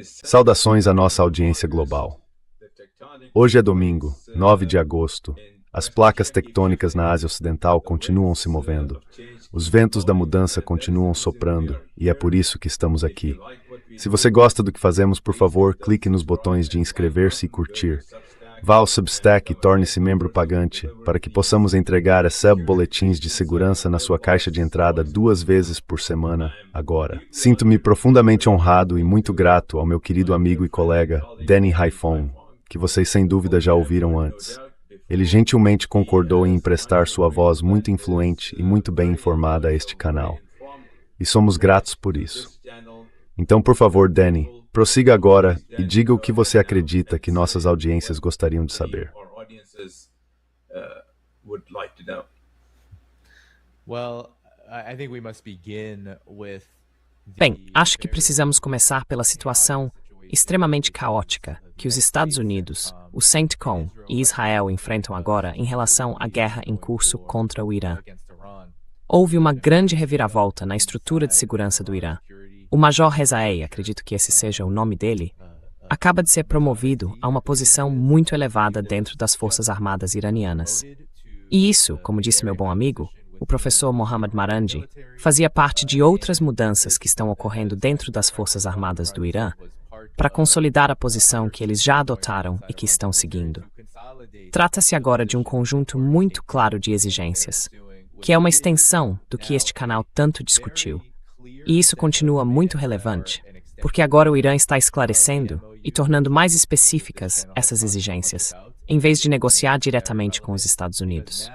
Saudações à nossa audiência global. Hoje é domingo, 9 de agosto. As placas tectônicas na Ásia Ocidental continuam se movendo. Os ventos da mudança continuam soprando, e é por isso que estamos aqui. Se você gosta do que fazemos, por favor, clique nos botões de inscrever-se e curtir. Vá ao Substack e torne-se membro pagante, para que possamos entregar boletins de segurança na sua caixa de entrada 2 vezes por semana, agora. Sinto-me profundamente honrado e muito grato ao meu querido amigo e colega, Danny Haiphong, que vocês sem dúvida já ouviram antes. Ele gentilmente concordou em emprestar sua voz muito influente e muito bem informada a este canal. E somos gratos por isso. Então, por favor, Danny, prossiga agora e diga o que você acredita que nossas audiências gostariam de saber. Bem, acho que precisamos começar pela situação extremamente caótica que os Estados Unidos, o CENTCOM e Israel enfrentam agora em relação à guerra em curso contra o Irã. Houve uma grande reviravolta na estrutura de segurança do Irã. O Major Rezaei, acredito que esse seja o nome dele, acaba de ser promovido a uma posição muito elevada dentro das Forças Armadas iranianas. E isso, como disse meu bom amigo, o professor Mohammad Marandi, fazia parte de outras mudanças que estão ocorrendo dentro das Forças Armadas do Irã para consolidar a posição que eles já adotaram e que estão seguindo. Trata-se agora de um conjunto muito claro de exigências, que é uma extensão do que este canal tanto discutiu. E isso continua muito relevante, porque agora o Irã está esclarecendo e tornando mais específicas essas exigências, em vez de negociar diretamente com os Estados Unidos.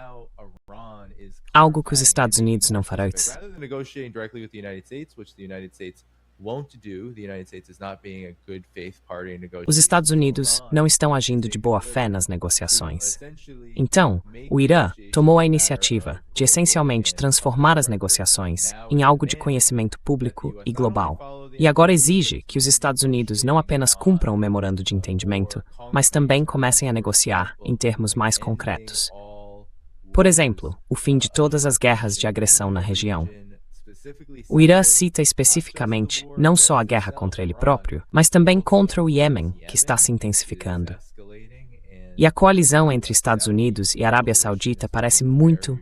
Algo que os Estados Unidos não farão. Os Estados Unidos não estão agindo de boa fé nas negociações. Então, o Irã tomou a iniciativa de essencialmente transformar as negociações em algo de conhecimento público e global. E agora exige que os Estados Unidos não apenas cumpram o memorando de entendimento, mas também comecem a negociar em termos mais concretos. Por exemplo, o fim de todas as guerras de agressão na região. O Irã cita especificamente não só a guerra contra ele próprio, mas também contra o Iêmen, que está se intensificando. E a coalizão entre Estados Unidos e Arábia Saudita parece muito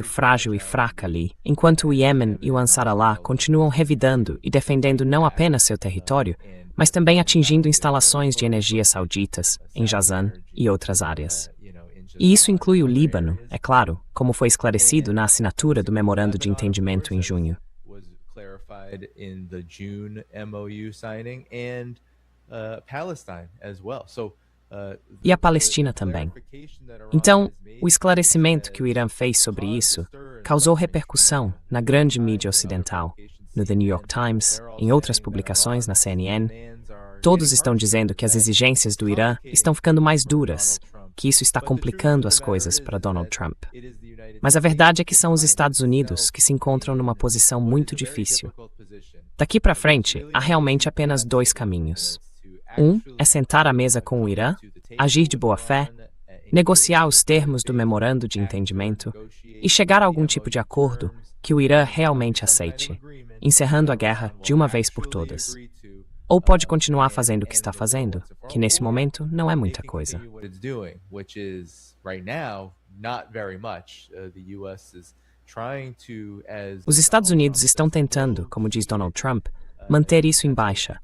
frágil e fraca ali, enquanto o Iêmen e o Ansar Allah continuam revidando e defendendo não apenas seu território, mas também atingindo instalações de energia sauditas em Jazan e outras áreas. E isso inclui o Líbano, é claro, como foi esclarecido na assinatura do Memorando de Entendimento em junho. E a Palestina também. Então, o esclarecimento que o Irã fez sobre isso causou repercussão na grande mídia ocidental, no The New York Times, em outras publicações na CNN. Todos estão dizendo que as exigências do Irã estão ficando mais duras, que isso está complicando as coisas para Donald Trump. Mas a verdade é que são os Estados Unidos que se encontram numa posição muito difícil. Daqui para frente, há realmente apenas 2 caminhos. Um é sentar à mesa com o Irã, agir de boa fé, negociar os termos do memorando de entendimento e chegar a algum tipo de acordo que o Irã realmente aceite, encerrando a guerra de uma vez por todas. Ou pode continuar fazendo o que está fazendo, que nesse momento não é muita coisa. Os Estados Unidos estão tentando, como diz Donald Trump, manter isso em baixa.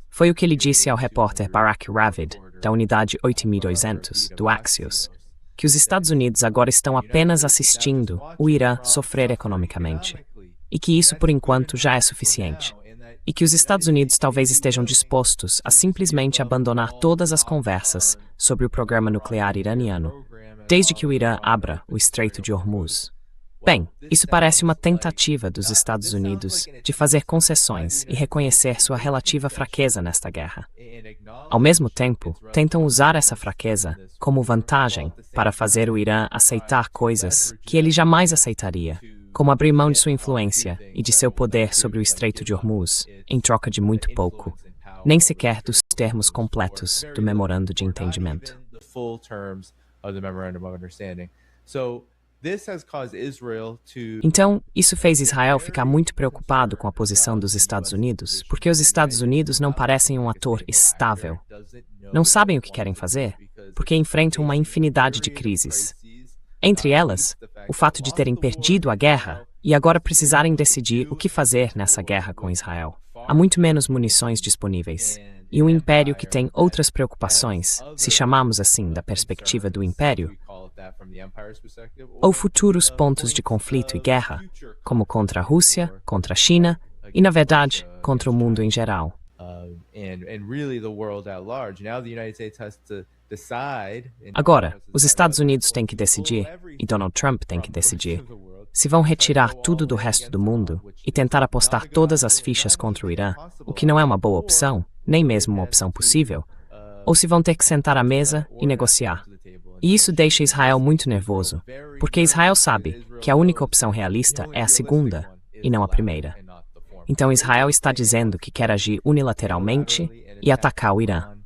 Foi o que ele disse ao repórter Barak Ravid, da unidade 8200, do Axios, que os Estados Unidos agora estão apenas assistindo o Irã sofrer economicamente, e que isso, por enquanto, já é suficiente. E que os Estados Unidos talvez estejam dispostos a simplesmente abandonar todas as conversas sobre o programa nuclear iraniano, desde que o Irã abra o Estreito de Hormuz. Bem, isso parece uma tentativa dos Estados Unidos de fazer concessões e reconhecer sua relativa fraqueza nesta guerra. Ao mesmo tempo, tentam usar essa fraqueza como vantagem para fazer o Irã aceitar coisas que ele jamais aceitaria, como abrir mão de sua influência e de seu poder sobre o Estreito de Hormuz, em troca de muito pouco, nem sequer dos termos completos do memorando de entendimento. Então, isso fez Israel ficar muito preocupado com a posição dos Estados Unidos, porque os Estados Unidos não parecem um ator estável. Não sabem o que querem fazer, porque enfrentam uma infinidade de crises. Entre elas, o fato de terem perdido a guerra e agora precisarem decidir o que fazer nessa guerra com Israel. Há muito menos munições disponíveis. E um império que tem outras preocupações, se chamarmos assim da perspectiva do império, ou futuros pontos de conflito e guerra, como contra a Rússia, contra a China e, na verdade, contra o mundo em geral. Agora, os Estados Unidos têm que decidir, e Donald Trump tem que decidir, se vão retirar tudo do resto do mundo e tentar apostar todas as fichas contra o Irã, o que não é uma boa opção, nem mesmo uma opção possível, ou se vão ter que sentar à mesa e negociar. E isso deixa Israel muito nervoso, porque Israel sabe que a única opção realista é a segunda, e não a primeira. Então Israel está dizendo que quer agir unilateralmente e atacar o Irã.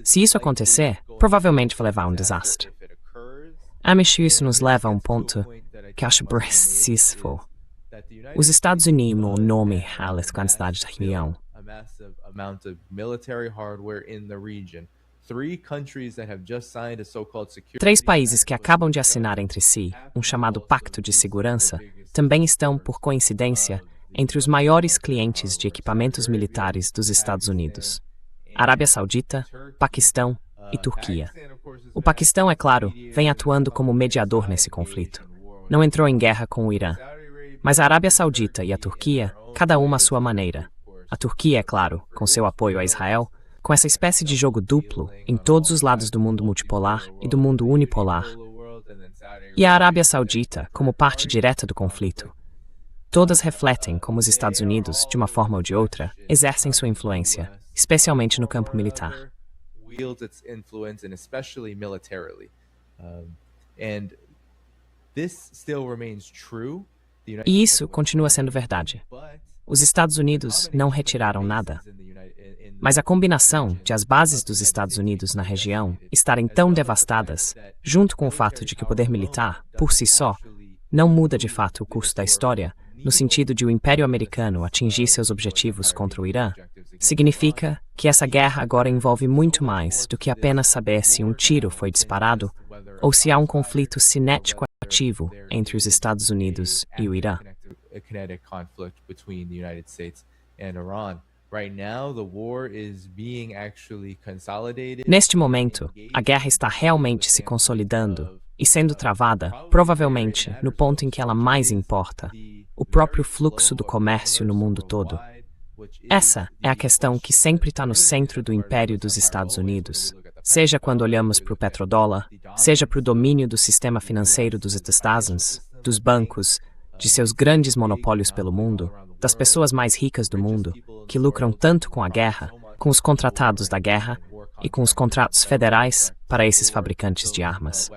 Se isso acontecer, provavelmente vai levar a um desastre. Isso nos leva a um ponto que acho preciso. Os Estados Unidos não nome as quantidades de reunião. Três países que acabam de assinar entre si um chamado Pacto de Segurança também estão, por coincidência, entre os maiores clientes de equipamentos militares dos Estados Unidos: Arábia Saudita, Paquistão e Turquia. O Paquistão, é claro, vem atuando como mediador nesse conflito. Não entrou em guerra com o Irã. Mas a Arábia Saudita e a Turquia, cada uma à sua maneira. A Turquia, é claro, com seu apoio a Israel, com essa espécie de jogo duplo em todos os lados do mundo multipolar e do mundo unipolar. E a Arábia Saudita, como parte direta do conflito. Todas refletem como os Estados Unidos, de uma forma ou de outra, exercem sua influência, especialmente no campo militar. E isso continua sendo verdade. Os Estados Unidos não retiraram nada. Mas a combinação de as bases dos Estados Unidos na região estarem tão devastadas, junto com o fato de que o poder militar, por si só, não muda de fato o curso da história, no sentido de o Império Americano atingir seus objetivos contra o Irã, significa que essa guerra agora envolve muito mais do que apenas saber se um tiro foi disparado ou se há um conflito cinético ativo entre os Estados Unidos e o Irã. Neste momento, a guerra está realmente se consolidando e sendo travada, provavelmente, no ponto em que ela mais importa, o próprio fluxo do comércio no mundo todo. Essa é a questão que sempre está no centro do império dos Estados Unidos, seja quando olhamos para o petrodólar, seja para o domínio do sistema financeiro dos Estados, dos bancos, de seus grandes monopólios pelo mundo, das pessoas mais ricas do mundo, que lucram tanto com a guerra, com os contratados da guerra e com os contratos federais para esses fabricantes de armas.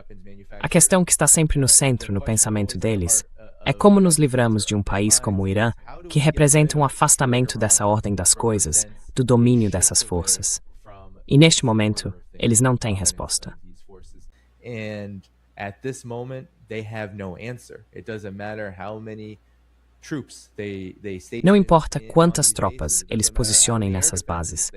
A questão que está sempre no centro no pensamento deles é como nos livramos de um país como o Irã, que representa um afastamento dessa ordem das coisas, do domínio dessas forças. E neste momento, eles não têm resposta. Não importa quantas tropas eles posicionem nessas bases.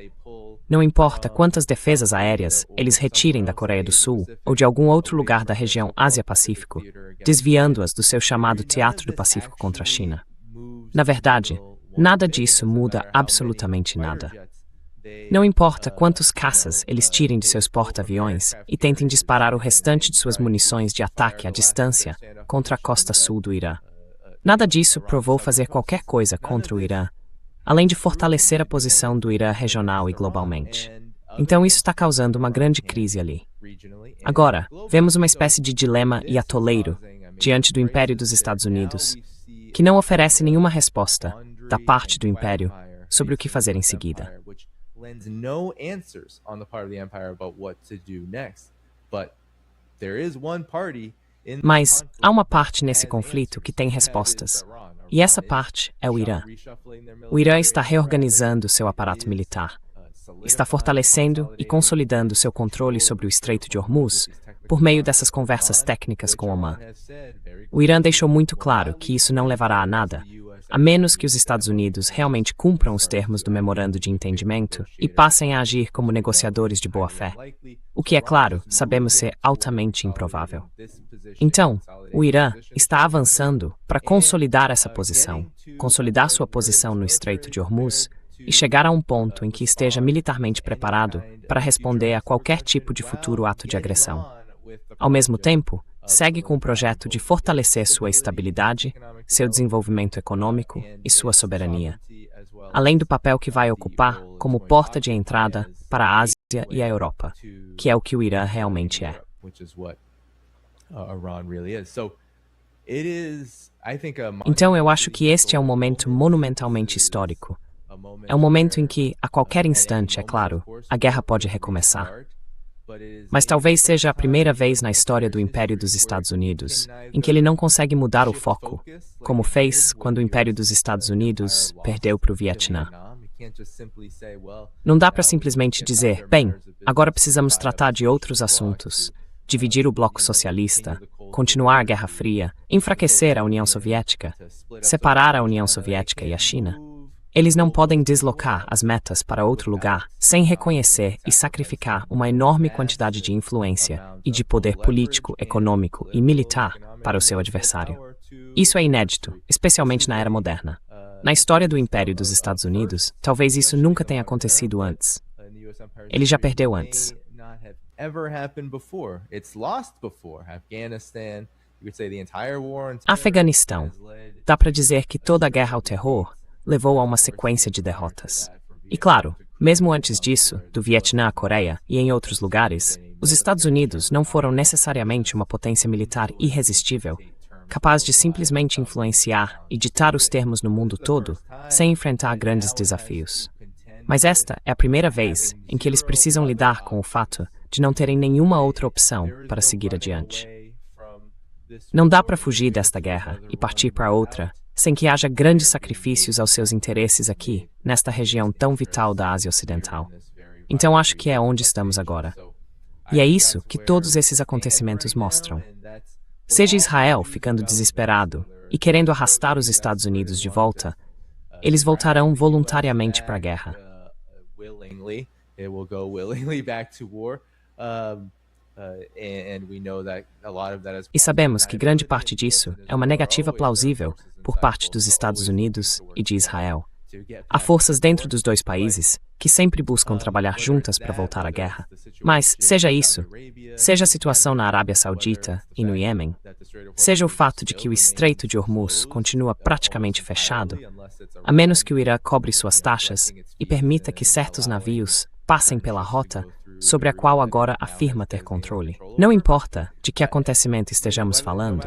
Não importa quantas defesas aéreas eles retirem da Coreia do Sul ou de algum outro lugar da região Ásia-Pacífico, desviando-as do seu chamado Teatro do Pacífico contra a China. Na verdade, nada disso muda absolutamente nada. Não importa quantos caças eles tirem de seus porta-aviões e tentem disparar o restante de suas munições de ataque à distância contra a costa sul do Irã. Nada disso provou fazer qualquer coisa contra o Irã, além de fortalecer a posição do Irã regional e globalmente. Então isso está causando uma grande crise ali. Agora, vemos uma espécie de dilema e atoleiro diante do Império dos Estados Unidos, que não oferece nenhuma resposta da parte do Império sobre o que fazer em seguida. Mas há uma parte nesse conflito que tem respostas, e essa parte é o Irã. O Irã está reorganizando seu aparato militar, está fortalecendo e consolidando seu controle sobre o Estreito de Hormuz, por meio dessas conversas técnicas com Oman. O Irã deixou muito claro que isso não levará a nada, a menos que os Estados Unidos realmente cumpram os termos do memorando de entendimento e passem a agir como negociadores de boa-fé, o que, é claro, sabemos ser altamente improvável. Então, o Irã está avançando para consolidar essa posição, consolidar sua posição no Estreito de Hormuz e chegar a um ponto em que esteja militarmente preparado para responder a qualquer tipo de futuro ato de agressão. Ao mesmo tempo, segue com o projeto de fortalecer sua estabilidade, seu desenvolvimento econômico e sua soberania, além do papel que vai ocupar como porta de entrada para a Ásia e a Europa, que é o que o Irã realmente é. Então eu acho que este é um momento monumentalmente histórico. É um momento em que, a qualquer instante, é claro, a guerra pode recomeçar. Mas talvez seja a primeira vez na história do Império dos Estados Unidos em que ele não consegue mudar o foco, como fez quando o Império dos Estados Unidos perdeu para o Vietnã. Não dá para simplesmente dizer, bem, agora precisamos tratar de outros assuntos, dividir o bloco socialista, continuar a Guerra Fria, enfraquecer a União Soviética, separar a União Soviética e a China. Eles não podem deslocar as metas para outro lugar sem reconhecer e sacrificar uma enorme quantidade de influência e de poder político, econômico e militar para o seu adversário. Isso é inédito, especialmente na era moderna. Na história do Império dos Estados Unidos, talvez isso nunca tenha acontecido antes. Ele já perdeu antes. Afeganistão. Dá para dizer que toda a guerra ao terror levou a uma sequência de derrotas. E claro, mesmo antes disso, do Vietnã à Coreia e em outros lugares, os Estados Unidos não foram necessariamente uma potência militar irresistível, capaz de simplesmente influenciar e ditar os termos no mundo todo, sem enfrentar grandes desafios. Mas esta é a primeira vez em que eles precisam lidar com o fato de não terem nenhuma outra opção para seguir adiante. Não dá para fugir desta guerra e partir para outra sem que haja grandes sacrifícios aos seus interesses aqui, nesta região tão vital da Ásia Ocidental. Então acho que é onde estamos agora. E é isso que todos esses acontecimentos mostram. Seja Israel ficando desesperado e querendo arrastar os Estados Unidos de volta, eles voltarão voluntariamente para a guerra. E sabemos que grande parte disso é uma negativa plausível por parte dos Estados Unidos e de Israel. Há forças dentro dos dois países que sempre buscam trabalhar juntas para voltar à guerra. Mas, seja isso, seja a situação na Arábia Saudita e no Iêmen, seja o fato de que o Estreito de Hormuz continua praticamente fechado, a menos que o Irã cobre suas taxas e permita que certos navios passem pela rota sobre a qual agora afirma ter controle. Não importa de que acontecimento estejamos falando,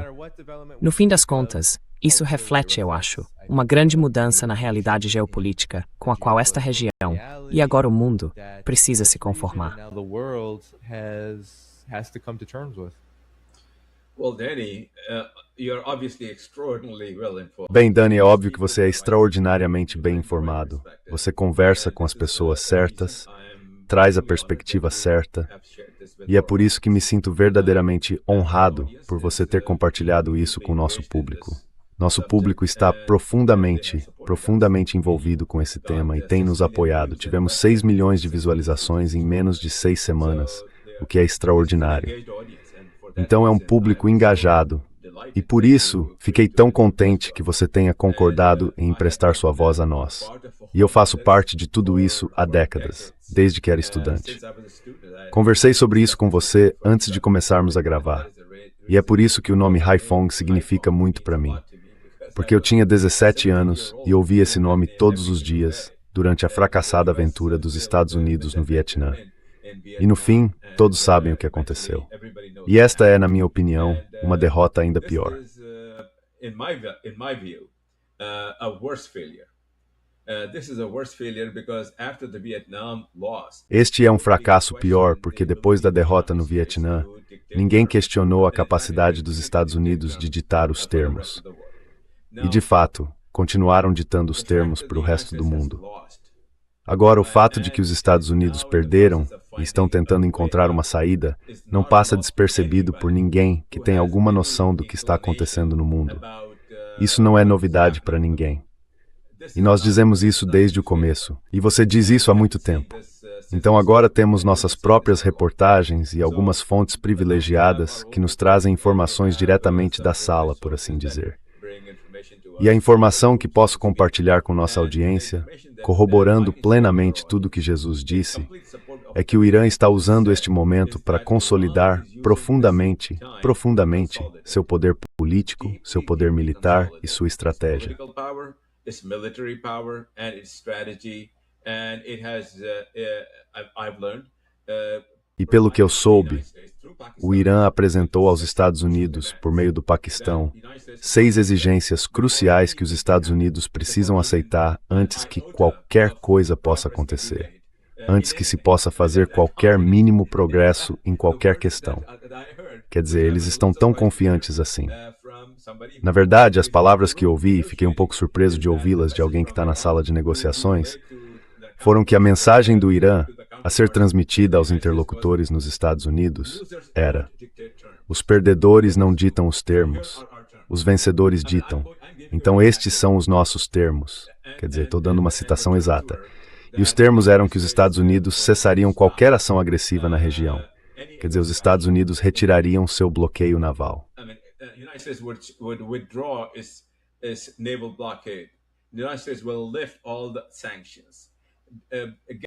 no fim das contas, isso reflete, eu acho, uma grande mudança na realidade geopolítica com a qual esta região, e agora o mundo, precisa se conformar. Bem, Danny, é óbvio que você é extraordinariamente bem informado. Você conversa com as pessoas certas, traz a perspectiva certa, e é por isso que me sinto verdadeiramente honrado por você ter compartilhado isso com o nosso público. Nosso público está profundamente envolvido com esse tema e tem nos apoiado. Tivemos 6 milhões de visualizações em menos de 6 semanas, o que é extraordinário. Então é um público engajado, e por isso fiquei tão contente que você tenha concordado em emprestar sua voz a nós. E eu faço parte de tudo isso há décadas, desde que era estudante. Conversei sobre isso com você antes de começarmos a gravar, e é por isso que o nome Haiphong significa muito para mim. Porque eu tinha 17 anos e ouvi esse nome todos os dias durante a fracassada aventura dos Estados Unidos no Vietnã. E no fim, todos sabem o que aconteceu. E esta é, na minha opinião, uma derrota ainda pior. Este é um fracasso pior porque depois da derrota no Vietnã, ninguém questionou a capacidade dos Estados Unidos de ditar os termos. E, de fato, continuaram ditando os termos para o resto do mundo. Agora, o fato de que os Estados Unidos perderam e estão tentando encontrar uma saída, não passa despercebido por ninguém que tem alguma noção do que está acontecendo no mundo. Isso não é novidade para ninguém. E nós dizemos isso desde o começo, e você diz isso há muito tempo. Então agora temos nossas próprias reportagens e algumas fontes privilegiadas que nos trazem informações diretamente da sala, por assim dizer. E a informação que posso compartilhar com nossa audiência, corroborando plenamente tudo o que Jesus disse, é que o Irã está usando este momento para consolidar profundamente seu poder político, seu poder militar e sua estratégia. Its military power and its strategy, and it has, I've learned. E pelo que eu soube, o Irã apresentou aos Estados Unidos, por meio do Paquistão, 6 exigências cruciais que os Estados Unidos precisam aceitar antes que qualquer coisa possa acontecer, antes que se possa fazer qualquer mínimo progresso em qualquer questão. Quer dizer, eles estão tão confiantes assim. Na verdade, as palavras que ouvi, e fiquei um pouco surpreso de ouvi-las de alguém que está na sala de negociações, foram que a mensagem do Irã a ser transmitida aos interlocutores nos Estados Unidos era: os perdedores não ditam os termos, os vencedores ditam. Então estes são os nossos termos. Quer dizer, estou dando uma citação exata. E os termos eram que os Estados Unidos cessariam qualquer ação agressiva na região. Quer dizer, os Estados Unidos retirariam seu bloqueio naval. United States would withdraw its naval blockade. The United States will lift all the sanctions.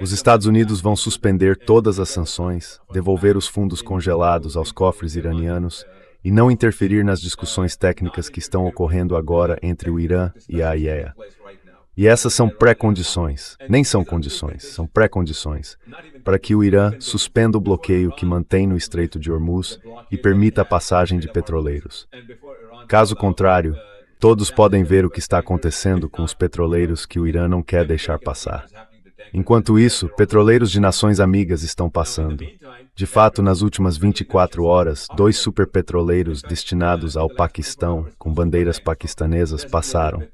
Os Estados Unidos vão suspender todas as sanções, devolver os fundos congelados aos cofres iranianos e não interferir nas discussões técnicas que estão ocorrendo agora entre o Irã e a IAEA. E essas são pré-condições, nem são condições, são pré-condições, para que o Irã suspenda o bloqueio que mantém no Estreito de Hormuz e permita a passagem de petroleiros. Caso contrário, todos podem ver o que está acontecendo com os petroleiros que o Irã não quer deixar passar. Enquanto isso, petroleiros de nações amigas estão passando. De fato, nas últimas 24 horas, 2 superpetroleiros destinados ao Paquistão, com bandeiras paquistanesas, passaram.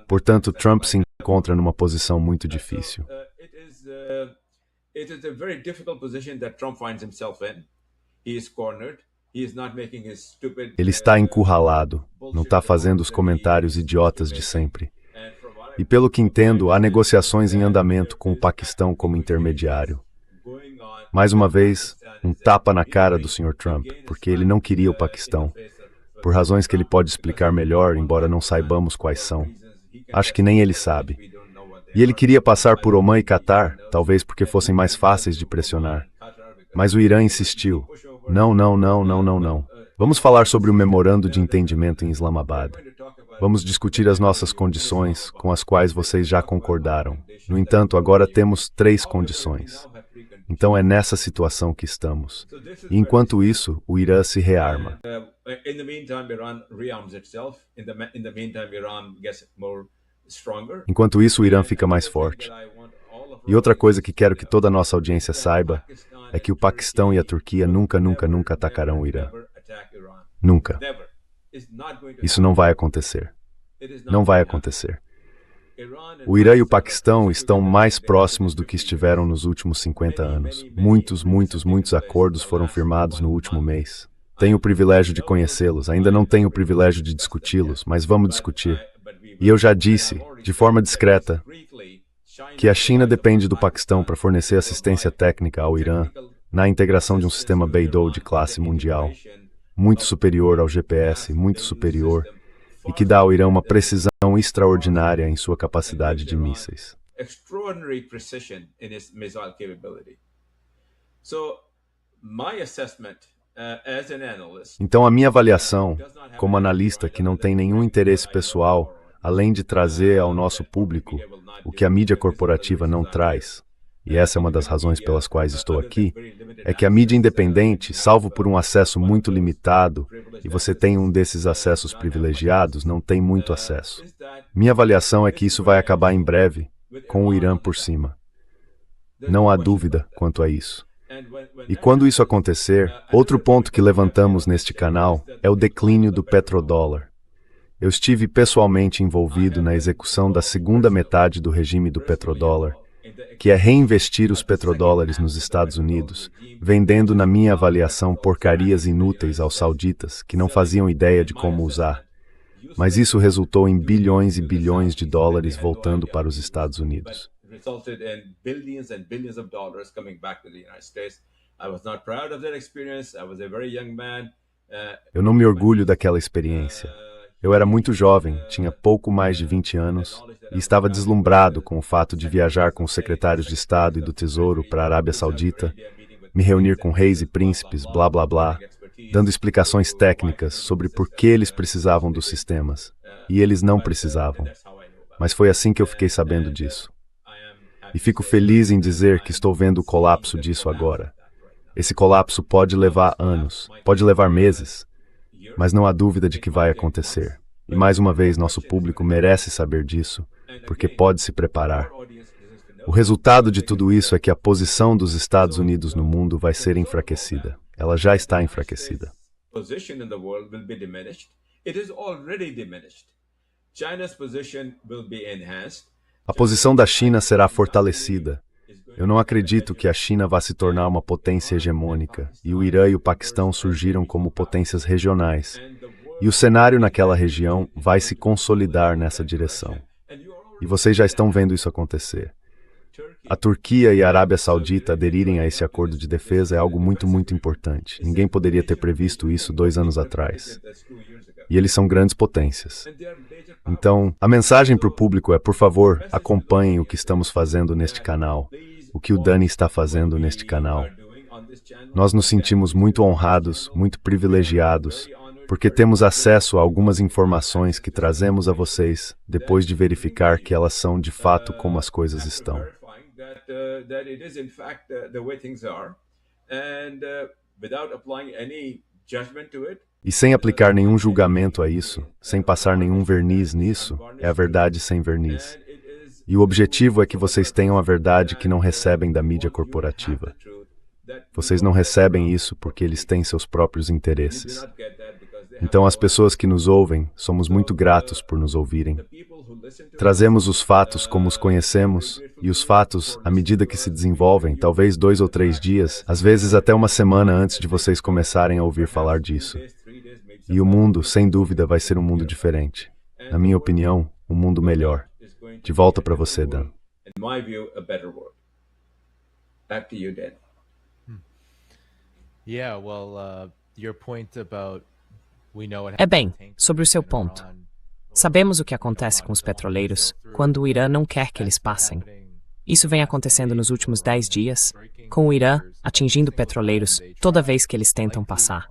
Portanto, Trump se encontra numa posição muito difícil. Ele está encurralado, não está fazendo os comentários idiotas de sempre. E pelo que entendo, há negociações em andamento com o Paquistão como intermediário. Mais uma vez, um tapa na cara do Sr. Trump, porque ele não queria o Paquistão, por razões que ele pode explicar melhor, embora não saibamos quais são. Acho que nem ele sabe. E ele queria passar por Omã e Catar, talvez porque fossem mais fáceis de pressionar. Mas o Irã insistiu. Não. Vamos falar sobre o memorando de entendimento em Islamabad. Vamos discutir as nossas condições, com as quais vocês já concordaram. No entanto, agora temos 3 condições. Então é nessa situação que estamos. E enquanto isso, o Irã se rearma. Enquanto isso, o Irã fica mais forte. E outra coisa que quero que toda a nossa audiência saiba é que o Paquistão e a Turquia nunca atacarão o Irã. Nunca. Isso não vai acontecer. Não vai acontecer. O Irã e o Paquistão estão mais próximos do que estiveram nos últimos 50 anos. Muitos acordos foram firmados no último mês. Tenho o privilégio de conhecê-los, ainda não tenho o privilégio de discuti-los, mas vamos discutir. E eu já disse, de forma discreta, que a China depende do Paquistão para fornecer assistência técnica ao Irã na integração de um sistema Beidou de classe mundial, muito superior ao GPS, muito superior, e que dá ao Irã uma precisão extraordinária em sua capacidade de mísseis. Então, a minha avaliação, como analista que não tem nenhum interesse pessoal, além de trazer ao nosso público o que a mídia corporativa não traz, e essa é uma das razões pelas quais estou aqui, é que a mídia independente, salvo por um acesso muito limitado, e você tem um desses acessos privilegiados, não tem muito acesso. Minha avaliação é que isso vai acabar em breve, com o Irã por cima. Não há dúvida quanto a isso. E quando isso acontecer, outro ponto que levantamos neste canal é o declínio do petrodólar. Eu estive pessoalmente envolvido na execução da segunda metade do regime do petrodólar, que é reinvestir os petrodólares nos Estados Unidos, vendendo, na minha avaliação, porcarias inúteis aos sauditas que não faziam ideia de como usar. Mas isso resultou em bilhões e bilhões de dólares voltando para os Estados Unidos. Eu não me orgulho daquela experiência. Eu era muito jovem, tinha pouco mais de 20 anos, e estava deslumbrado com o fato de viajar com os secretários de Estado e do Tesouro para a Arábia Saudita, me reunir com reis e príncipes, blá blá blá, dando explicações técnicas sobre por que eles precisavam dos sistemas, e eles não precisavam. Mas foi assim que eu fiquei sabendo disso. E fico feliz em dizer que estou vendo o colapso disso agora. Esse colapso pode levar anos, pode levar meses, mas não há dúvida de que vai acontecer. E mais uma vez, nosso público merece saber disso, porque pode se preparar. O resultado de tudo isso é que a posição dos Estados Unidos no mundo vai ser enfraquecida. Ela já está enfraquecida. A posição da China será fortalecida. Eu não acredito que a China vá se tornar uma potência hegemônica, e o Irã e o Paquistão surgiram como potências regionais. E o cenário naquela região vai se consolidar nessa direção. E vocês já estão vendo isso acontecer. A Turquia e a Arábia Saudita aderirem a esse acordo de defesa é algo muito, muito importante. Ninguém poderia ter previsto isso 2 anos atrás. E eles são grandes potências. Então, a mensagem para o público é, por favor, acompanhem o que estamos fazendo neste canal, o que o Dani está fazendo neste canal. Nós nos sentimos muito honrados, muito privilegiados, porque temos acesso a algumas informações que trazemos a vocês depois de verificar que elas são de fato como as coisas estão. E sem aplicar nenhum julgamento a isso, sem passar nenhum verniz nisso, é a verdade sem verniz. E o objetivo é que vocês tenham a verdade que não recebem da mídia corporativa. Vocês não recebem isso porque eles têm seus próprios interesses. Então, as pessoas que nos ouvem, somos muito gratos por nos ouvirem. Trazemos os fatos como os conhecemos, e os fatos, à medida que se desenvolvem, talvez 2 ou 3 dias, às vezes até uma semana antes de vocês começarem a ouvir falar disso. E o mundo, sem dúvida, vai ser um mundo diferente. Na minha opinião, um mundo melhor. De volta para você, Dan. É bem, sobre o seu ponto. Sabemos o que acontece com os petroleiros quando o Irã não quer que eles passem. Isso vem acontecendo nos últimos 10 dias, com o Irã atingindo petroleiros toda vez que eles tentam passar.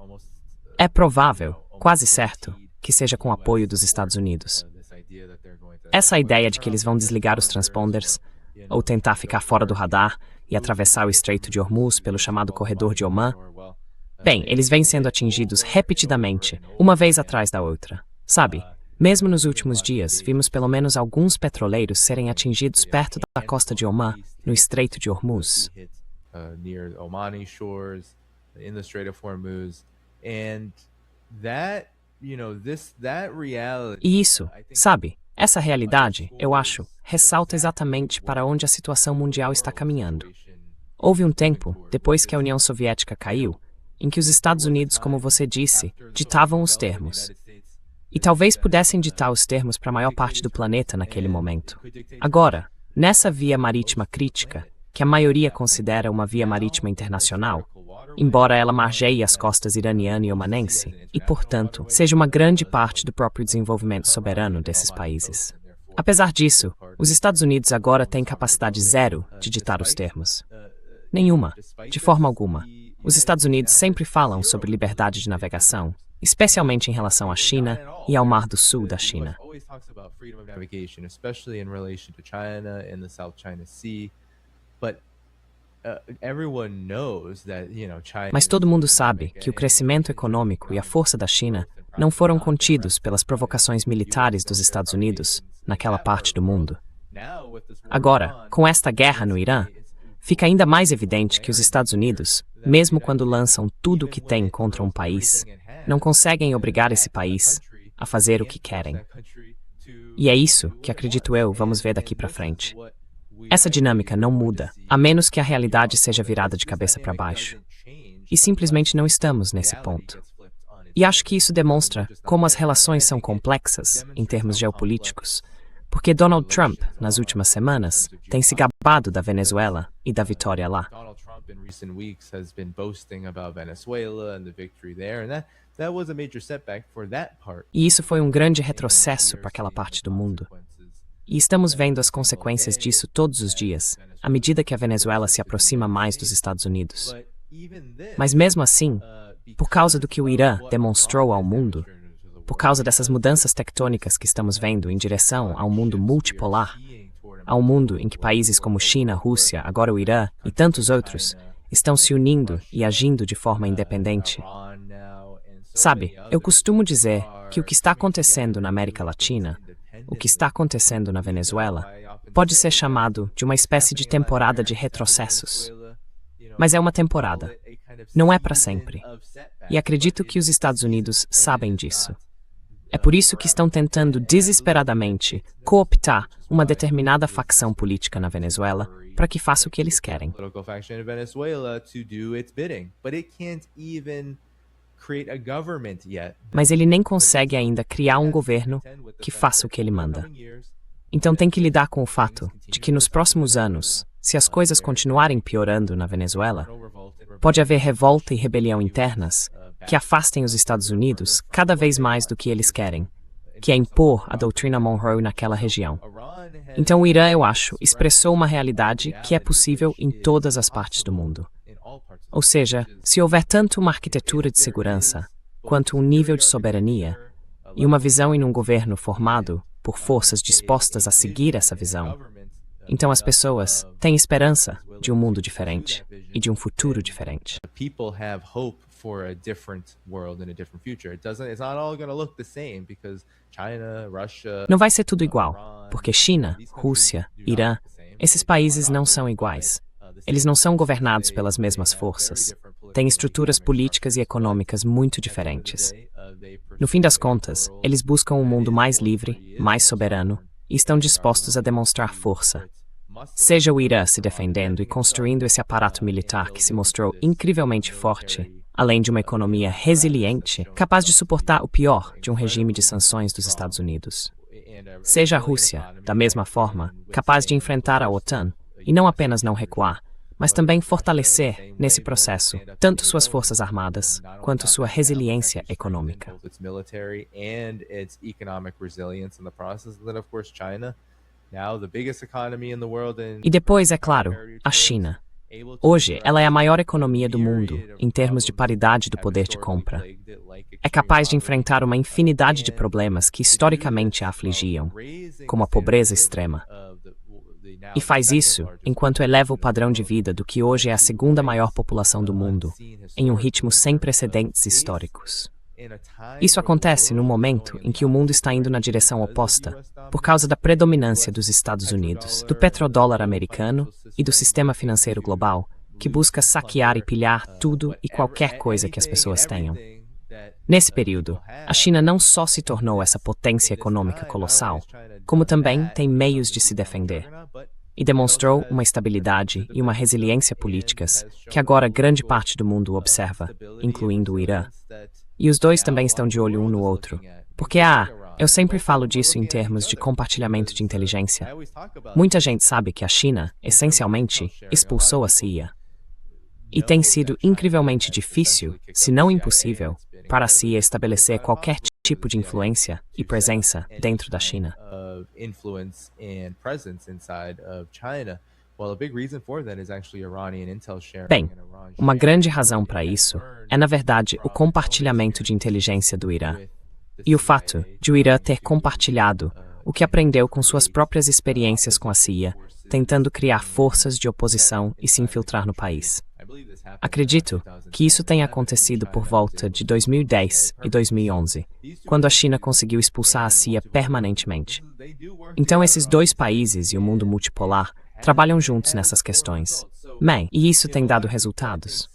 É provável, quase certo, que seja com o apoio dos Estados Unidos. Essa ideia de que eles vão desligar os transponders, ou tentar ficar fora do radar e atravessar o Estreito de Hormuz pelo chamado Corredor de Omã, bem, eles vêm sendo atingidos repetidamente, uma vez atrás da outra. Sabe, mesmo nos últimos dias, vimos pelo menos alguns petroleiros serem atingidos perto da costa de Omã, no Estreito de Hormuz. E isso, sabe, essa realidade, eu acho, ressalta exatamente para onde a situação mundial está caminhando. Houve um tempo, depois que a União Soviética caiu, em que os Estados Unidos, como você disse, ditavam os termos. E talvez pudessem ditar os termos para a maior parte do planeta naquele momento. Agora, nessa via marítima crítica, que a maioria considera uma via marítima internacional, embora ela margeie as costas iraniana e omanense, e, portanto, seja uma grande parte do próprio desenvolvimento soberano desses países. Apesar disso, os Estados Unidos agora têm capacidade zero de ditar os termos. Nenhuma, de forma alguma. Os Estados Unidos sempre falam sobre liberdade de navegação, especialmente em relação à China e ao Mar do Sul da China. Mas todo mundo sabe que o crescimento econômico e a força da China não foram contidos pelas provocações militares dos Estados Unidos naquela parte do mundo. Agora, com esta guerra no Irã, fica ainda mais evidente que os Estados Unidos, mesmo quando lançam tudo o que têm contra um país, não conseguem obrigar esse país a fazer o que querem. E é isso que, acredito eu, vamos ver daqui para frente. Essa dinâmica não muda, a menos que a realidade seja virada de cabeça para baixo. E simplesmente não estamos nesse ponto. E acho que isso demonstra como as relações são complexas em termos geopolíticos, porque Donald Trump, nas últimas semanas, tem se gabado da Venezuela e da vitória lá. E isso foi um grande retrocesso para aquela parte do mundo. E estamos vendo as consequências disso todos os dias, à medida que a Venezuela se aproxima mais dos Estados Unidos. Mas mesmo assim, por causa do que o Irã demonstrou ao mundo, por causa dessas mudanças tectônicas que estamos vendo em direção a um mundo multipolar, a um mundo em que países como China, Rússia, agora o Irã e tantos outros estão se unindo e agindo de forma independente. Sabe, eu costumo dizer que o que está acontecendo na América Latina, o que está acontecendo na Venezuela, pode ser chamado de uma espécie de temporada de retrocessos. Mas é uma temporada. Não é para sempre. E acredito que os Estados Unidos sabem disso. É por isso que estão tentando desesperadamente cooptar uma determinada facção política na Venezuela para que faça o que eles querem. Mas ele nem consegue ainda criar um governo que faça o que ele manda. Então tem que lidar com o fato de que nos próximos anos, se as coisas continuarem piorando na Venezuela, pode haver revolta e rebelião internas que afastem os Estados Unidos cada vez mais do que eles querem, que é impor a doutrina Monroe naquela região. Então o Irã, eu acho, expressou uma realidade que é possível em todas as partes do mundo. Ou seja, se houver tanto uma arquitetura de segurança, quanto um nível de soberania, e uma visão em um governo formado por forças dispostas a seguir essa visão, então as pessoas têm esperança de um mundo diferente e de um futuro diferente. Não vai ser tudo igual, porque China, Rússia, Irã, esses países não são iguais. Eles não são governados pelas mesmas forças. Têm estruturas políticas e econômicas muito diferentes. No fim das contas, eles buscam um mundo mais livre, mais soberano, e estão dispostos a demonstrar força. Seja o Irã se defendendo e construindo esse aparato militar que se mostrou incrivelmente forte, além de uma economia resiliente, capaz de suportar o pior de um regime de sanções dos Estados Unidos. Seja a Rússia, da mesma forma, capaz de enfrentar a OTAN, e não apenas não recuar, mas também fortalecer, nesse processo, tanto suas forças armadas, quanto sua resiliência econômica. E depois, é claro, a China. Hoje, ela é a maior economia do mundo, em termos de paridade do poder de compra. É capaz de enfrentar uma infinidade de problemas que historicamente a afligiam, como a pobreza extrema. E faz isso enquanto eleva o padrão de vida do que hoje é a segunda maior população do mundo, em um ritmo sem precedentes históricos. Isso acontece no momento em que o mundo está indo na direção oposta, por causa da predominância dos Estados Unidos, do petrodólar americano e do sistema financeiro global, que busca saquear e pilhar tudo e qualquer coisa que as pessoas tenham. Nesse período, a China não só se tornou essa potência econômica colossal, como também tem meios de se defender. E demonstrou uma estabilidade e uma resiliência políticas que agora grande parte do mundo observa, incluindo o Irã. E os dois também estão de olho um no outro, porque eu sempre falo disso em termos de compartilhamento de inteligência. Muita gente sabe que a China, essencialmente, expulsou a CIA. E tem sido incrivelmente difícil, se não impossível, para a CIA estabelecer qualquer tipo de influência e presença dentro da China. Bem, uma grande razão para isso é, na verdade, o compartilhamento de inteligência do Irã. E o fato de o Irã ter compartilhado o que aprendeu com suas próprias experiências com a CIA, tentando criar forças de oposição e se infiltrar no país. Acredito que isso tenha acontecido por volta de 2010 e 2011, quando a China conseguiu expulsar a CIA permanentemente. Então esses dois países e o mundo multipolar trabalham juntos nessas questões. E isso tem dado resultados.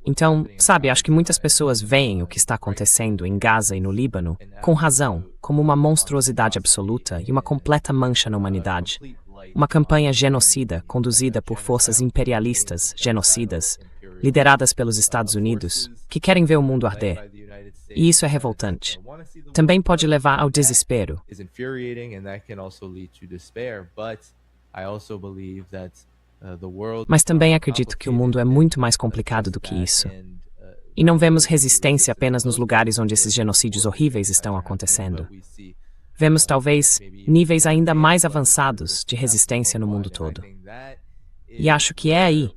Então, sabe, acho que muitas pessoas veem o que está acontecendo em Gaza e no Líbano, com razão, como uma monstruosidade absoluta e uma completa mancha na humanidade. uma campanha genocida conduzida por forças imperialistas genocidas, lideradas pelos Estados Unidos, que querem ver o mundo arder. E isso é revoltante. Também pode levar ao desespero. Mas também acredito que o mundo é muito mais complicado do que isso. E não vemos resistência apenas nos lugares onde esses genocídios horríveis estão acontecendo. Vemos, talvez, níveis ainda mais avançados de resistência no mundo todo. E acho que é aí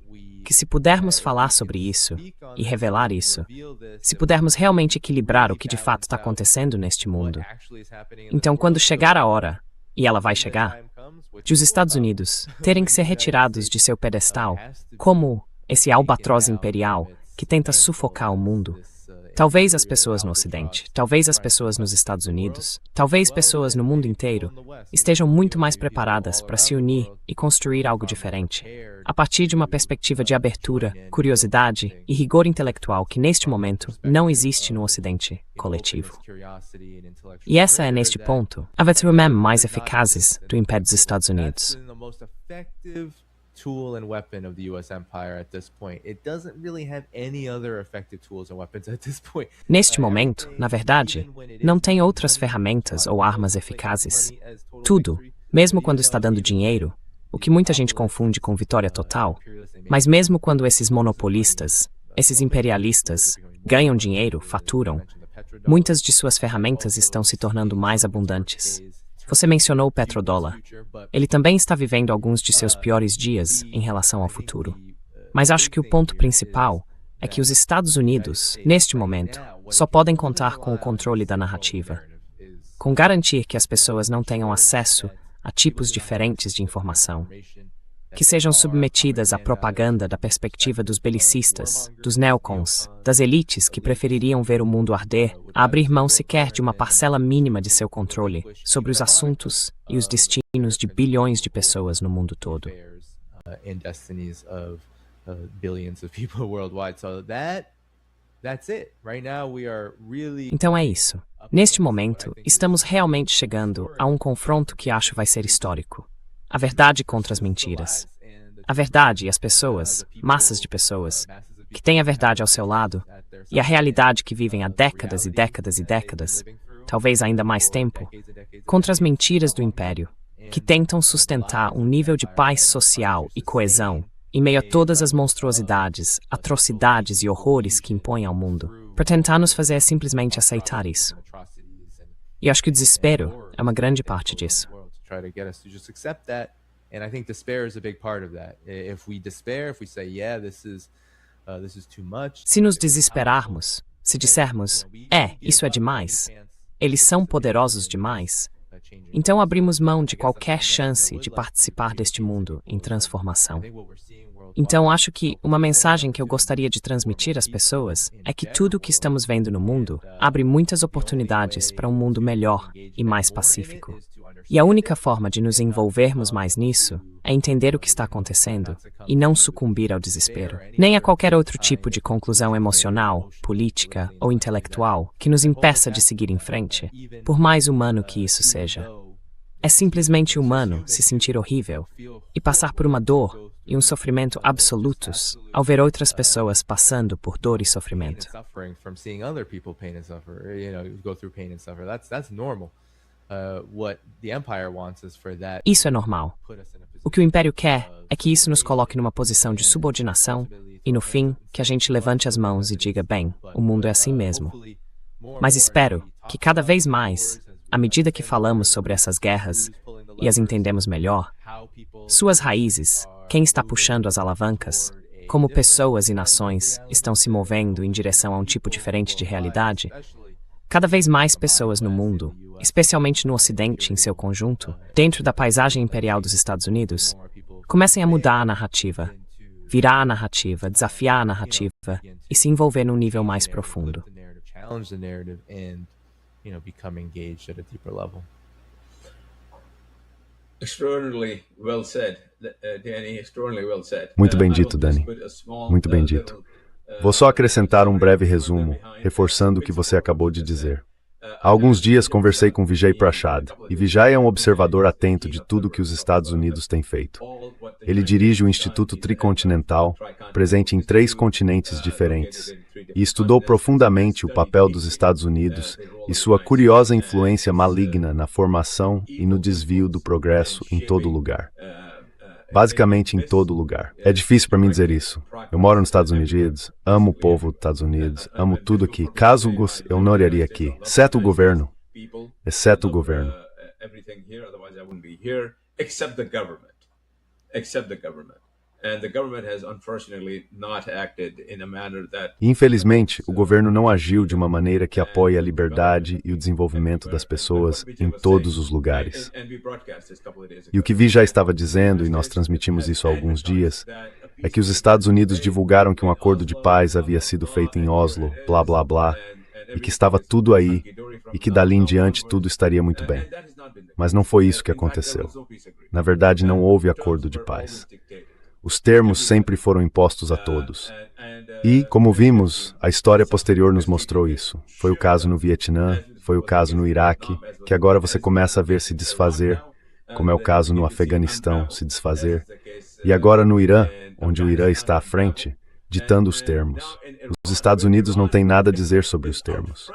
que, se pudermos falar sobre isso e revelar isso, se pudermos realmente equilibrar o que de fato está acontecendo neste mundo, então quando chegar a hora, e ela vai chegar, de os Estados Unidos terem que ser retirados de seu pedestal como esse albatroz imperial que tenta sufocar o mundo, talvez as pessoas no Ocidente, talvez as pessoas nos Estados Unidos, talvez pessoas no mundo inteiro estejam muito mais preparadas para se unir e construir algo diferente, a partir de uma perspectiva de abertura, curiosidade e rigor intelectual que neste momento não existe no Ocidente coletivo. E essa é, neste ponto, a versão mais eficazes do Império dos Estados Unidos. Tool and weapon of the US Empire at this point. It doesn't really have any other effective tools and weapons at this point. Neste momento, na verdade, não tem outras ferramentas ou armas eficazes. Tudo, mesmo quando está dando dinheiro, o que muita gente confunde com vitória total, mas mesmo quando esses monopolistas, esses imperialistas, ganham dinheiro, faturam, muitas de suas ferramentas estão se tornando mais abundantes. Você mencionou o petrodólar. Ele também está vivendo alguns de seus piores dias em relação ao futuro. Mas acho que o ponto principal é que os Estados Unidos, neste momento, só podem contar com o controle da narrativa, com garantir que as pessoas não tenham acesso a tipos diferentes de informação, que sejam submetidas à propaganda da perspectiva dos belicistas, dos neocons, das elites que prefeririam ver o mundo arder, a abrir mão sequer de uma parcela mínima de seu controle sobre os assuntos e os destinos de bilhões de pessoas no mundo todo. Então é isso. Neste momento, estamos realmente chegando a um confronto que acho vai ser histórico. A verdade contra as mentiras. A verdade e as pessoas, massas de pessoas, que têm a verdade ao seu lado, e a realidade que vivem há décadas e décadas e décadas, talvez ainda mais tempo, contra as mentiras do império, que tentam sustentar um nível de paz social e coesão em meio a todas as monstruosidades, atrocidades e horrores que impõem ao mundo, para tentar nos fazer simplesmente aceitar isso. E acho que o desespero é uma grande parte disso. Try to get us to just accept that, and I think despair is a big part of that. If we despair, if we say, yeah, this is too much. Se nos desesperarmos, se dissermos, isso é demais, eles são poderosos demais, então abrimos mão de qualquer chance de participar deste mundo em transformação. Então acho que uma mensagem que eu gostaria de transmitir às pessoas é que tudo o que estamos vendo no mundo abre muitas oportunidades para um mundo melhor e mais pacífico. E a única forma de nos envolvermos mais nisso é entender o que está acontecendo e não sucumbir ao desespero, nem a qualquer outro tipo de conclusão emocional, política ou intelectual que nos impeça de seguir em frente, por mais humano que isso seja. É simplesmente humano se sentir horrível e passar por uma dor e um sofrimento absolutos ao ver outras pessoas passando por dor e sofrimento. Isso é normal. O que o Império quer é que isso nos coloque numa posição de subordinação e, no fim, que a gente levante as mãos e diga, bem, o mundo é assim mesmo. Mas espero que cada vez mais, à medida que falamos sobre essas guerras e as entendemos melhor, suas raízes, quem está puxando as alavancas, como pessoas e nações estão se movendo em direção a um tipo diferente de realidade, cada vez mais pessoas no mundo, especialmente no Ocidente em seu conjunto, dentro da paisagem imperial dos Estados Unidos, comecem a mudar a narrativa, virar a narrativa, desafiar a narrativa e se envolver num nível mais profundo. Muito bem dito, Danny. Muito bem dito. Vou só acrescentar um breve resumo, reforçando o que você acabou de dizer. Há alguns dias conversei com Vijay Prashad, e Vijay é um observador atento de tudo que os Estados Unidos têm feito. Ele dirige o Instituto Tricontinental, presente em 3 continentes diferentes, e estudou profundamente o papel dos Estados Unidos e sua curiosa influência maligna na formação e no desvio do progresso em todo lugar. Basicamente em todo lugar. É difícil para mim dizer isso. Eu moro nos Estados Unidos, amo o povo dos Estados Unidos, amo tudo aqui. Caso eu não olharia aqui, exceto o governo. Exceto o governo. Infelizmente, o governo não agiu de uma maneira que apoie a liberdade e o desenvolvimento das pessoas em todos os lugares. E o que Vi já estava dizendo, e nós transmitimos isso há alguns dias, é que os Estados Unidos divulgaram que um acordo de paz havia sido feito em Oslo, blá blá blá, e que estava tudo aí, e que dali em diante tudo estaria muito bem. Mas não foi isso que aconteceu. Na verdade, não houve acordo de paz. Os termos sempre foram impostos a todos. E, como vimos, a história posterior nos mostrou isso. Foi o caso no Vietnã, foi o caso no Iraque, que agora você começa a ver se desfazer, como é o caso no Afeganistão, se desfazer, e agora no Irã, onde o Irã está à frente, ditando os termos. Os Estados Unidos não têm nada a dizer sobre os termos.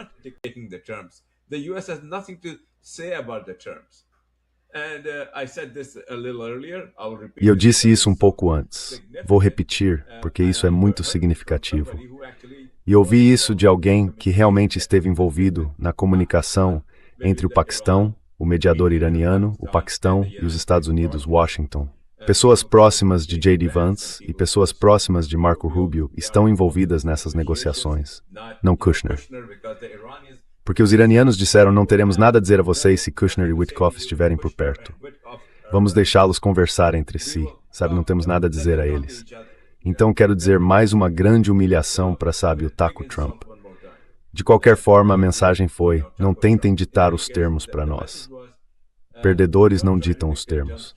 E eu disse isso um pouco antes. Vou repetir, porque isso é muito significativo. E ouvi isso de alguém que realmente esteve envolvido na comunicação entre o Paquistão, o mediador iraniano, o Paquistão e os Estados Unidos, Washington. Pessoas próximas de J.D. Vance e pessoas próximas de Marco Rubio estão envolvidas nessas negociações, não Kushner. Porque os iranianos disseram não teremos nada a dizer a vocês se Kushner e Witkoff estiverem por perto. Vamos deixá-los conversar entre si, sabe, não temos nada a dizer a eles. Então quero dizer mais uma grande humilhação para, sabe, o taco Trump. De qualquer forma, a mensagem foi, não tentem ditar os termos para nós. Perdedores não ditam os termos.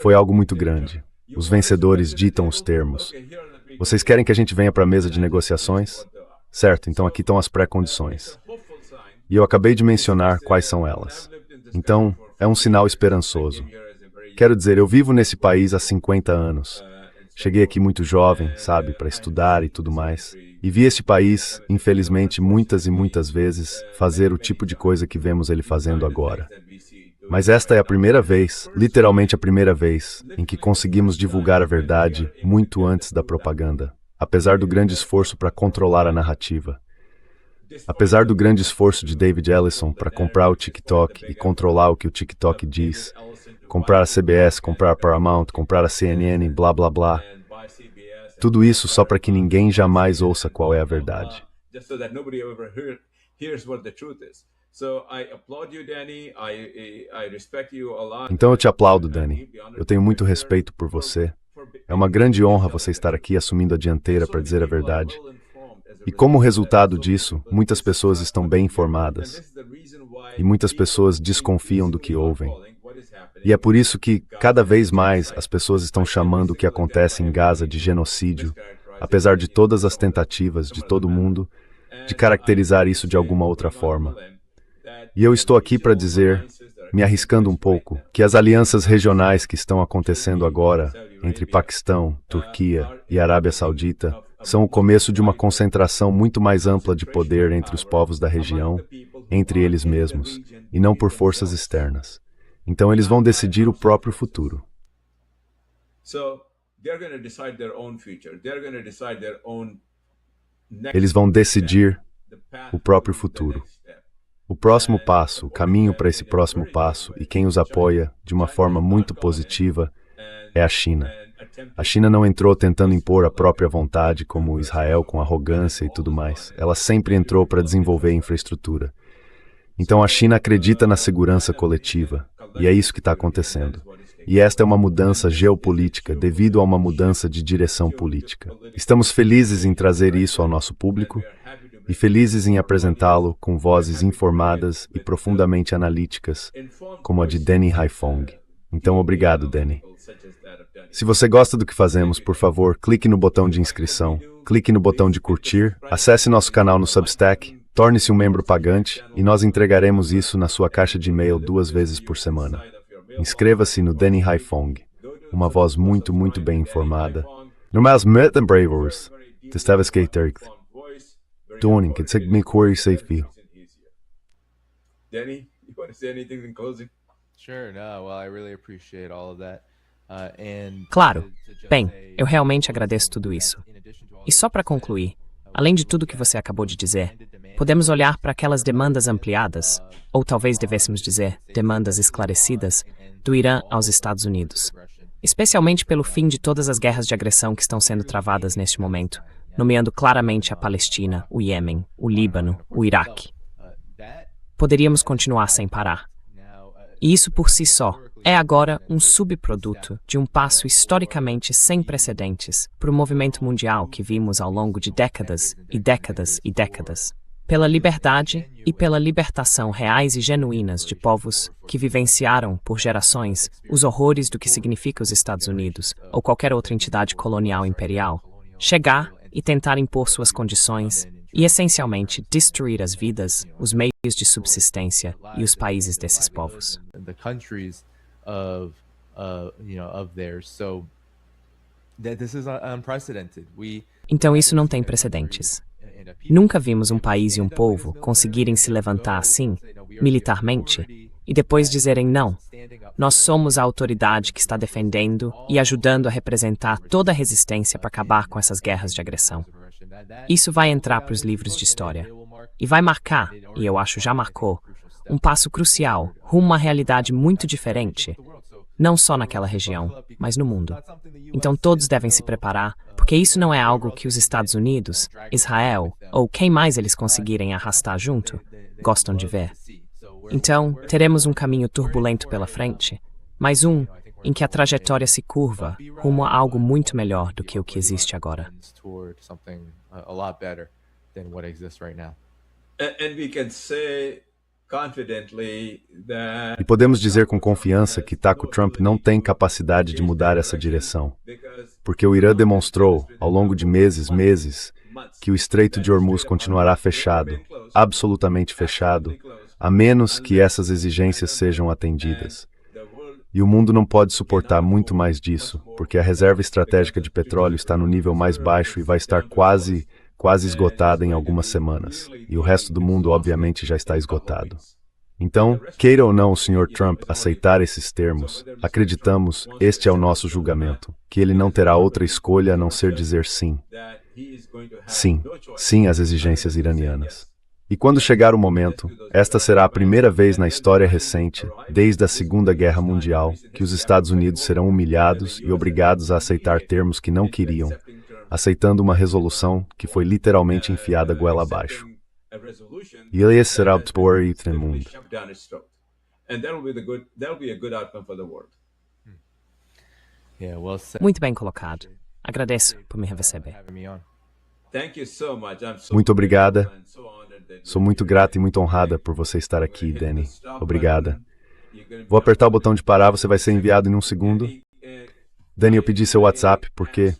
Foi algo muito grande. Os vencedores ditam os termos. Vocês querem que a gente venha para a mesa de negociações? Certo, então aqui estão as pré-condições. E eu acabei de mencionar quais são elas. Então, é um sinal esperançoso. Quero dizer, eu vivo nesse país há 50 anos. Cheguei aqui muito jovem, sabe, para estudar e tudo mais. E vi este país, infelizmente, muitas e muitas vezes, fazer o tipo de coisa que vemos ele fazendo agora. Mas esta é a primeira vez, literalmente a primeira vez, em que conseguimos divulgar a verdade muito antes da propaganda, apesar do grande esforço para controlar a narrativa. Apesar do grande esforço de David Ellison para comprar o TikTok e controlar o que o TikTok diz, comprar a CBS, comprar a Paramount, comprar a CNN, blá blá blá. Tudo isso só para que ninguém jamais ouça qual é a verdade. Então eu te aplaudo, Danny. Eu tenho muito respeito por você. É uma grande honra você estar aqui assumindo a dianteira para dizer a verdade. E como resultado disso, muitas pessoas estão bem informadas. E muitas pessoas desconfiam do que ouvem. E é por isso que, cada vez mais, as pessoas estão chamando o que acontece em Gaza de genocídio, apesar de todas as tentativas de todo mundo de caracterizar isso de alguma outra forma. E eu estou aqui para dizer, me arriscando um pouco, que as alianças regionais que estão acontecendo agora, entre Paquistão, Turquia e Arábia Saudita, são o começo de uma concentração muito mais ampla de poder entre os povos da região, entre eles mesmos, e não por forças externas. Então eles vão decidir o próprio futuro. Eles vão decidir o próprio futuro. O próximo passo, o caminho para esse próximo passo, e quem os apoia de uma forma muito positiva, é a China. A China não entrou tentando impor a própria vontade, como Israel com arrogância e tudo mais. Ela sempre entrou para desenvolver infraestrutura. Então a China acredita na segurança coletiva, e é isso que está acontecendo. E esta é uma mudança geopolítica devido a uma mudança de direção política. Estamos felizes em trazer isso ao nosso público e felizes em apresentá-lo com vozes informadas e profundamente analíticas, como a de Danny Haiphong. Então, obrigado, Danny. Se você gosta do que fazemos, por favor, clique no botão de inscrição clique no botão de curtir, acesse nosso canal no Substack, torne-se um membro pagante e nós entregaremos isso na sua caixa de e-mail 2 vezes por semana. Inscreva-se no Danny Haiphong, uma voz muito bem informada. Normaals met en bravers, de stavas keiterkt. Doning, het zegt me query safe. Danny, you want to say anything in closing? Sure, no, well, I really appreciate all of that. Claro. Bem, eu realmente agradeço tudo isso. E só para concluir, além de tudo que você acabou de dizer, podemos olhar para aquelas demandas ampliadas, ou talvez devêssemos dizer demandas esclarecidas, do Irã aos Estados Unidos, especialmente pelo fim de todas as guerras de agressão que estão sendo travadas neste momento, nomeando claramente a Palestina, o Iêmen, o Líbano, o Iraque. Poderíamos continuar sem parar. E isso por si só é agora um subproduto de um passo historicamente sem precedentes para o movimento mundial que vimos ao longo de décadas e décadas e décadas, pela liberdade e pela libertação reais e genuínas de povos que vivenciaram por gerações os horrores do que significa os Estados Unidos ou qualquer outra entidade colonial imperial, chegar e tentar impor suas condições e, essencialmente, destruir as vidas, os meios de subsistência e os países desses povos. Então isso não tem precedentes. Nunca vimos um país e um povo conseguirem se levantar assim, militarmente, e depois dizerem não. Nós somos a autoridade que está defendendo e ajudando a representar toda a resistência para acabar com essas guerras de agressão. Isso vai entrar para os livros de história. E vai marcar, e eu acho já marcou, um passo crucial rumo a uma realidade muito diferente, não só naquela região, mas no mundo. Então todos devem se preparar, porque isso não é algo que os Estados Unidos, Israel, ou quem mais eles conseguirem arrastar junto, gostam de ver. Então, teremos um caminho turbulento pela frente, mas um em que a trajetória se curva rumo a algo muito melhor do que o que existe agora. E podemos dizer com confiança que Taco Trump não tem capacidade de mudar essa direção, porque o Irã demonstrou, ao longo de meses, que o Estreito de Hormuz continuará fechado, absolutamente fechado, a menos que essas exigências sejam atendidas. E o mundo não pode suportar muito mais disso, porque a reserva estratégica de petróleo está no nível mais baixo e vai estar quase esgotada em algumas semanas. E o resto do mundo, obviamente, já está esgotado. Então, queira ou não o Sr. Trump aceitar esses termos, acreditamos, este é o nosso julgamento, que ele não terá outra escolha a não ser dizer sim. Sim às exigências iranianas. E quando chegar o momento, esta será a primeira vez na história recente, desde a Segunda Guerra Mundial, que os Estados Unidos serão humilhados e obrigados a aceitar termos que não queriam, aceitando uma resolução que foi literalmente enfiada goela abaixo. E esse será o Tpori no mundo. Muito bem colocado. Agradeço por me receber. Muito obrigada. Sou muito grata e muito honrada por você estar aqui, Danny. Obrigada. Vou apertar o botão de parar, você vai ser enviado em um segundo. Danny, eu pedi seu WhatsApp porque